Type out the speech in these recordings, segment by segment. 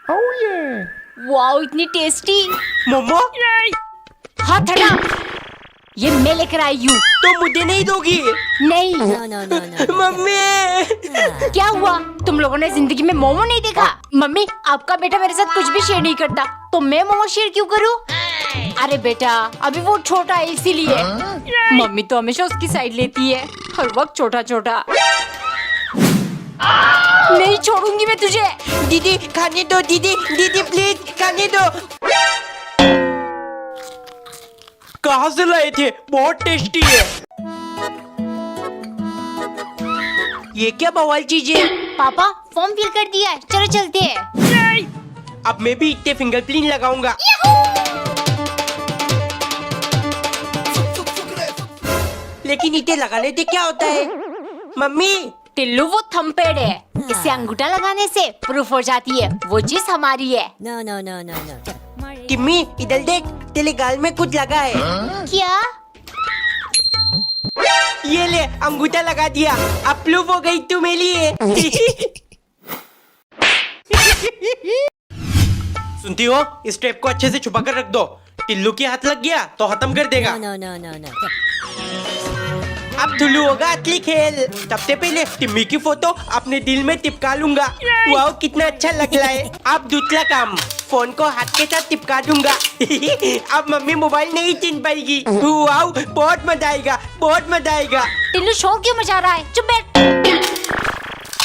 Wow इतनी tasty. Momo हाथ हटा, ये मैं लेकर आई हूँ। तो मुझे नहीं दोगी? नहीं। मम्मी क्या हुआ, तुम लोगों ने जिंदगी में मोमो नहीं देखा? मम्मी आपका बेटा मेरे साथ कुछ भी शेयर नहीं करता, तो मैं मोमो शेयर क्यों करूँ? अरे बेटा अभी वो छोटा है इसीलिए। मम्मी तो हमेशा उसकी साइड लेती है, हर वक्त छोटा छोटा। नहीं छोड़ूंगी मैं तुझे। दीदी खाने दो, दीदी दीदी प्लीज खाने दो। कहाँ से लाए थे? बहुत टेस्टी है। ये क्या बवाल चीज है? पापा फॉर्म फिल कर दिया है, चलो चलते हैं। अब मैं भी इतने फिंगरप्रिंट लगाऊंगा। लेकिन इतने लगाने से क्या होता है? मम्मी टिल्लू वो थंबप्रिंट है, इससे अंगूठा लगाने से प्रूफ हो जाती है वो चीज हमारी है। No. टिम्मी इधर देख, तेरे गाल में कुछ लगा है। क्या? ये ले अंगूठा लगा दिया, अब प्रूफ हो गई तू मेरे लिए। सुनती हो, इस टेप को अच्छे से छुपा कर रख दो, टिल्लू के हाथ लग गया तो खत्म कर देगा। No. अब धुलू होगा असली खेल। सबसे पहले टिम्मी की फोटो अपने दिल में चिपका लूंगा। वाओ कितना अच्छा लग रहा है। अब दूसरा काम, फोन को हाथ के साथ चिपका दूंगा। अब मम्मी मोबाइल नहीं छीन पाएगी। वाओ बहुत मजा आएगा, बहुत मजा आएगा। टिल्लू शोर क्यों मचा रहा है? चुप बैठ।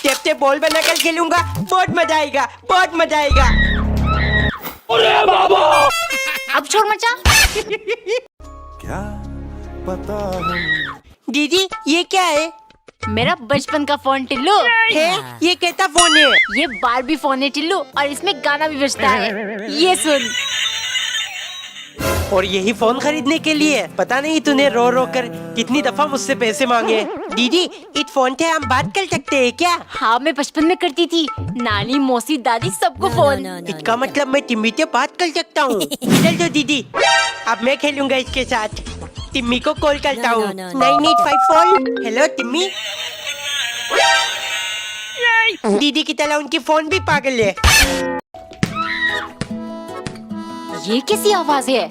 टेप से बॉल बनाकर खेलूंगा, बहुत मजा आएगा, बहुत मजा आएगा। अरे बाबा अब शोर मचा। क्या पता हम दीदी ये क्या है? मेरा बचपन का फोन टिल्लू है? ये कैसा फोन है? ये बारबी फोन है टिल्लू, और इसमें गाना भी बजता है, ये सुन। और यही फोन खरीदने के लिए पता नहीं तूने रो रो कर कितनी दफा मुझसे पैसे मांगे। दीदी इस फोन से हम बात कर सकते हैं क्या? हाँ मैं बचपन में करती थी, नानी मौसी दादी सबको फोन। इसका मतलब मैं टिम्मी से बात कर सकता हूँ। इधर दो दीदी, अब मैं खेलूंगा इसके साथ। टिम्मी को कॉल करता हूँ। 9854। हेलो टिम्मी। दीदी की तरह उनकी फोन भी पागल है। ये कैसी आवाज है?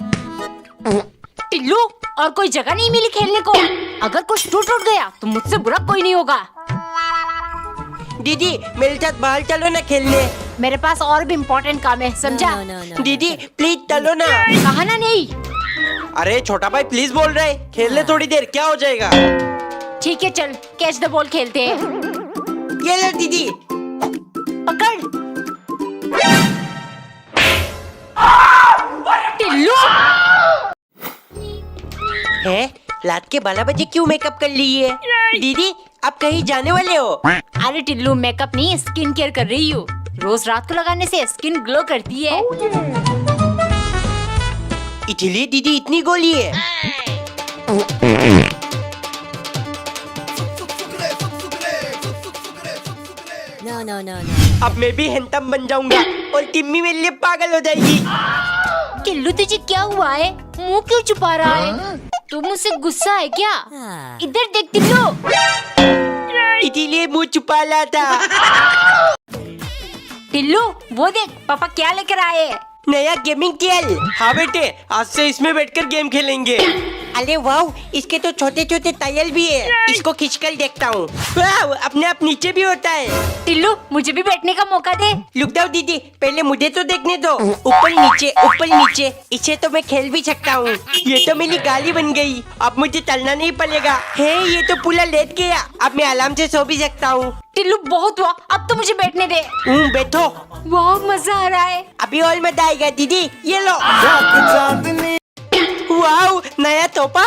टिल्लू और कोई जगह नहीं मिली खेलने को। अगर कुछ टूट गया तो मुझसे बुरा कोई नहीं होगा। दीदी मेरे साथ बाहर चलो ना खेलने। मेरे पास और भी इम्पोर्टेंट काम है, समझा? दीदी प्लीज चलो ना। कहा ना नहीं। अरे छोटा भाई प्लीज बोल रहे, खेल ले थोड़ी देर, क्या हो जाएगा? ठीक है चल कैच द बॉल खेलते हैं। ये लो दीदी। पकड़। टिल्लू है रात के 12 बजे क्यों मेकअप कर ली है? दीदी आप कहीं जाने वाले हो? अरे टिल्लू मेकअप नहीं, स्किन केयर कर रही हूँ। रोज रात को लगाने से स्किन ग्लो करती है। इसीलिए दीदी इतनी गोली है। No. अब मैं भी हैंडसम बन जाऊंगा और टिम्मी मेरे लिए पागल हो जाएगी। टिल्लू तुझे क्या हुआ है? मुंह क्यों छुपा रहा है? तू मुझसे गुस्सा है क्या? इधर देख टिल्लू। इसीलिए मुंह छुपा ला था। टिल्लू वो देख पापा क्या लेकर आए हैं। नया गेमिंग टेल। हाँ बेटे आज से इसमें बैठकर गेम खेलेंगे। अरे वाह इसके तो छोटे छोटे टायल भी है, इसको खींचकर देखता हूँ। वाह अपने आप नीचे भी होता है। टिल्लू मुझे भी बैठने का मौका दे। रुक जाओ दीदी, पहले मुझे तो देखने दो। ऊपर नीचे, इसे तो मैं खेल भी सकता हूँ। ये तो मेरी गाली बन गई, अब मुझे चलना नहीं पड़ेगा। हे ये तो पूरा लेट गया, अब मैं आराम से सो भी सकता हूँ। टिल्लू बहुत हुआ, अब तो मुझे बैठने दे। बैठो। वाह मजा आ रहा है। अभी और मजा आएगा दीदी, ये लो। वाह नया तोहफा।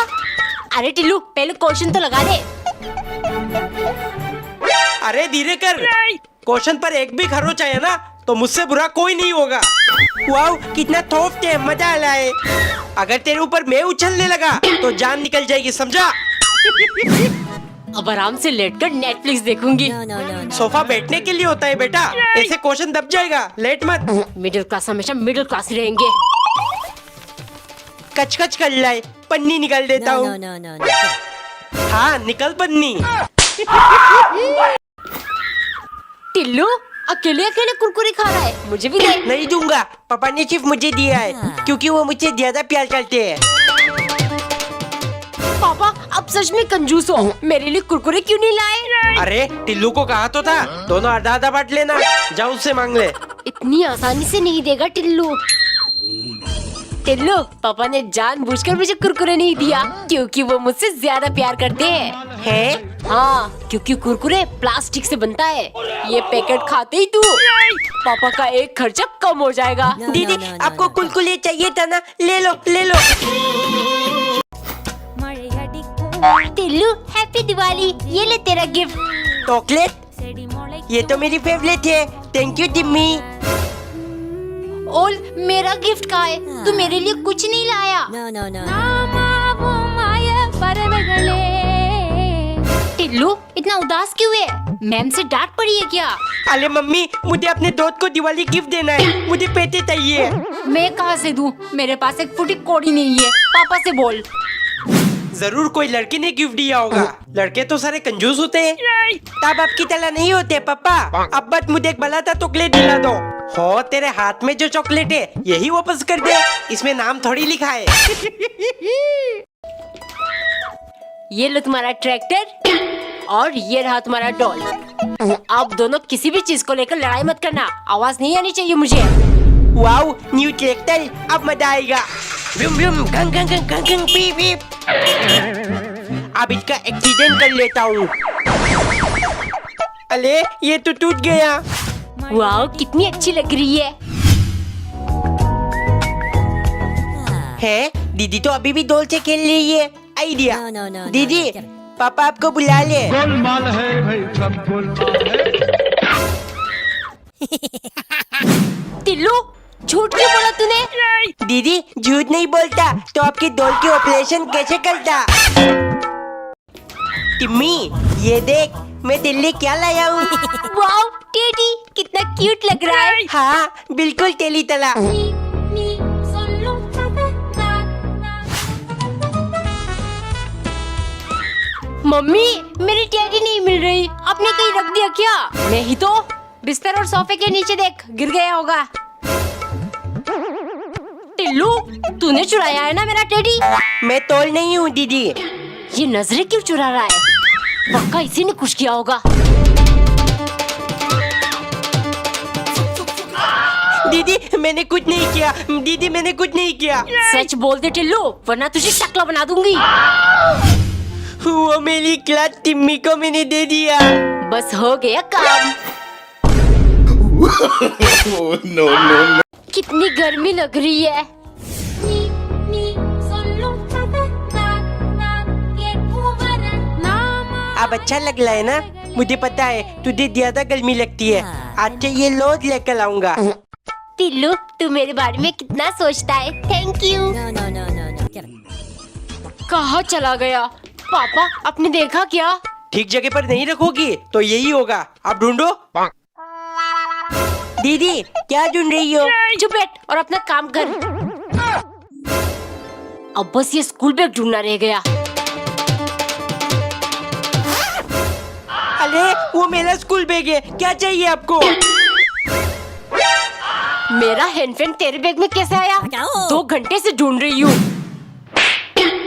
अरे टिल्लू पहले क्वेश्चन तो लगा दे। अरे धीरे कर, क्वेश्चन पर एक भी खरोच आया ना तो मुझसे बुरा कोई नहीं होगा। वाह कितना थोपते हैं, मजा आ रहा है। अगर तेरे ऊपर मैं उछलने लगा तो जान निकल जाएगी, समझा? अब आराम से लेटकर नेटफ्लिक्स देखूंगी। सोफा बैठने के लिए होता है बेटा, ऐसे क्वेश्चन दब जाएगा, लेट मत। मिडिल क्लास हमेशा मिडिल क्लास ही रहेंगे। कच कर लाए, पन्नी निकाल देता हूँ। No. हाँ निकल पन्नी। टिल्लू अकेले अकेले कुरकुरे खा रहा है, मुझे भी दे। नहीं दूंगा, पापा ने सिर्फ मुझे दिया है क्योंकि वो मुझसे ज्यादा प्यार करते हैं। पापा अब सच में कंजूस हो, मेरे लिए कुरकुरे क्यों नहीं लाए? अरे टिल्लू को कहा तो था, दोनों आधा आधा बांट लेना। जाओ उससे मांग ले। इतनी आसानी से नहीं देगा टिल्लू। टिल्लू, पापा ने जानबूझकर मुझे कुरकुरे नहीं दिया क्योंकि वो मुझसे ज्यादा प्यार करते हैं। हाँ, क्योंकि कुरकुरे प्लास्टिक से बनता है। ये पैकेट खाते ही तू पापा का एक खर्चा कम हो जाएगा। दीदी आपको कुलकुले चाहिए था ना, ले लो ले लो। टिल्लू हैप्पी दिवाली, ये ले तेरा गिफ्ट। चॉकलेट, ये तो मेरी फेवरेट है। Thank you Timmy. ओल, मेरा गिफ्ट कहाँ है? तू मेरे लिए कुछ नहीं लाया। No, no, no. टिल्लू इतना उदास क्यों है? मैम से डांट पड़ी है क्या? अरे मम्मी, मुझे अपने दोस्त को दिवाली गिफ्ट देना है, मुझे पैसे चाहिए। मैं कहाँ से दूँ? मेरे पास एक फुटी कौड़ी नहीं है। पापा से बोल। जरूर कोई लड़की ने गिफ्ट दिया होगा। लड़के तो सारे कंजूस होते हैं। तब आपकी तरह नहीं होते पापा। अब बस मुझे एक भला सा चॉकलेट दिला दो। हो तेरे हाथ में जो चॉकलेट है यही वापस कर दे, इसमें नाम थोड़ी लिखा है। ये लो तुम्हारा ट्रैक्टर और ये रहा तुम्हारा डॉल। आप दोनों किसी भी चीज को लेकर लड़ाई मत करना, आवाज नहीं आनी चाहिए मुझे। वाओ, न्यू ट्रैक्टर, अब मजा आएगा। व्यूम व्यूम, गंग गंग गंग गंग गंग, पीप पीप। अब इसका एक्सीडेंट कर लेता हूँ। अरे ये तो टूट गया। वाह, कितनी अच्छी लग रही है। है दीदी तो अभी भी डॉल से खेल रही है। Idea. No, no, no, no, दीदी no. पापा आपको बुला ले। गोलमाल है भाई, सब गोलमाल है। टिल्लू, झूठ क्यों बोला तूने? दीदी झूठ नहीं बोलता तो आपकी डॉल की ऑपरेशन कैसे करता? टिम्मी ये देख, मैं दिल्ली क्या लाया हूँ। वाह टेडी, कितना क्यूट लग रहा है। हाँ बिल्कुल तेली तला। मम्मी, मेरी टेडी नहीं मिल रही, आपने कहीं रख दिया क्या? नहीं तो बिस्तर और सोफे के नीचे देख, गिर गया होगा। टिल्लू, तूने चुराया है ना मेरा टेडी? मैं तोल नहीं हूँ दीदी। ये नजरें क्यों चुरा रहा है? पक्का इसी ने कुछ किया होगा। दीदी मैंने कुछ नहीं किया। दीदी मैंने कुछ नहीं किया। सच बोल दे टिल्लू, वरना तुझे शक्ला बना दूंगी। वो मेरी क्लास टिम्मी को मैंने दे दिया। बस हो गया काम। no, no. कितनी गर्मी लग रही है। अब अच्छा लग रहा है ना? मुझे पता है तुझे ज्यादा गर्मी लगती है। आज से ये लोड लेकर आऊंगा। टिल्लू, तू मेरे बारे में कितना सोचता है। Thank you. No, no, no, no, no. Get it. कहाँ चला गया? पापा, आपने देखा क्या? ठीक जगह पर नहीं रखोगी तो यही होगा। आप ढूंढो। दीदी क्या ढूंढ रही हो? चुप बैठ और अपना काम कर। अब बस ये स्कूल बैग ढूंढना रह गया। अरे वो मेरा स्कूल बैग है, क्या चाहिए आपको? मेरा हैंडफैन तेरे बैग में कैसे आया? हटाओ। 2 घंटे से ढूंढ रही हूँ।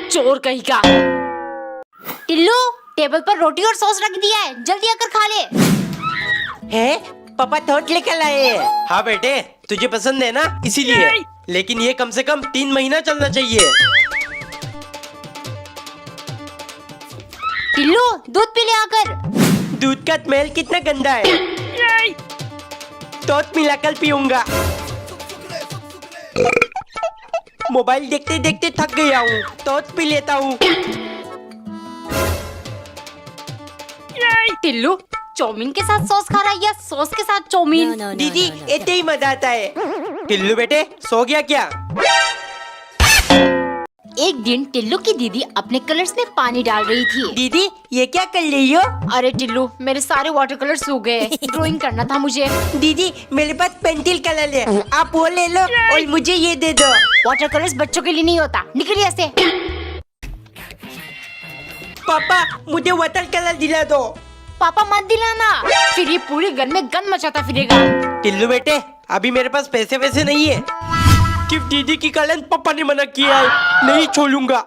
चोर कहीं का। टिल्लू, टेबल पर रोटी और सॉस रख दिया है, जल्दी आकर खा ले। है पापा थोट लेकर आए हैं। हाँ बेटे, तुझे पसंद है ना, इसीलिए। लेकिन ये कम से कम 3 महीना चलना चाहिए। टिल्लू, दूध पी ले आकर। दूध का स्मेल कितना गंदा है। टॉट मिलाकर पीऊंगा। मोबाइल देखते देखते थक गया हूँ, टॉट पी लेता हूँ। टिल्लू, चाउमीन के साथ सॉस खा रहा है या सॉस के साथ चाउमीन? No, no, no, दीदी no, no. ऐसे ही मजा आता है। टिल्लू बेटे सो गया क्या? एक दिन टिल्लू की दीदी अपने कलर्स में पानी डाल रही थी। दीदी ये क्या कर रही हो? अरे टिल्लू, मेरे सारे वाटर कलर सूख गए। ड्राइंग करना था मुझे। दीदी मेरे पास पेंसिल कलर है, आप वो ले लो और मुझे ये दे दो। वाटर कलर्स बच्चों के लिए नहीं होता, निकल यहाँ से। पापा मुझे वाटर कलर दिला दो। पापा मत दिलाना, फिर ये पूरी गन में गन मचाता फिरेगा। टिल्लू बेटे, अभी मेरे पास पैसे वैसे नहीं है। सिर्फ दीदी की कारण पापा ने मना किया है, नहीं छोड़ूंगा।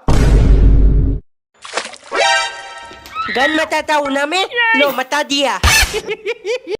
गन मचाता हूँ ना मैं, लो मचा दिया।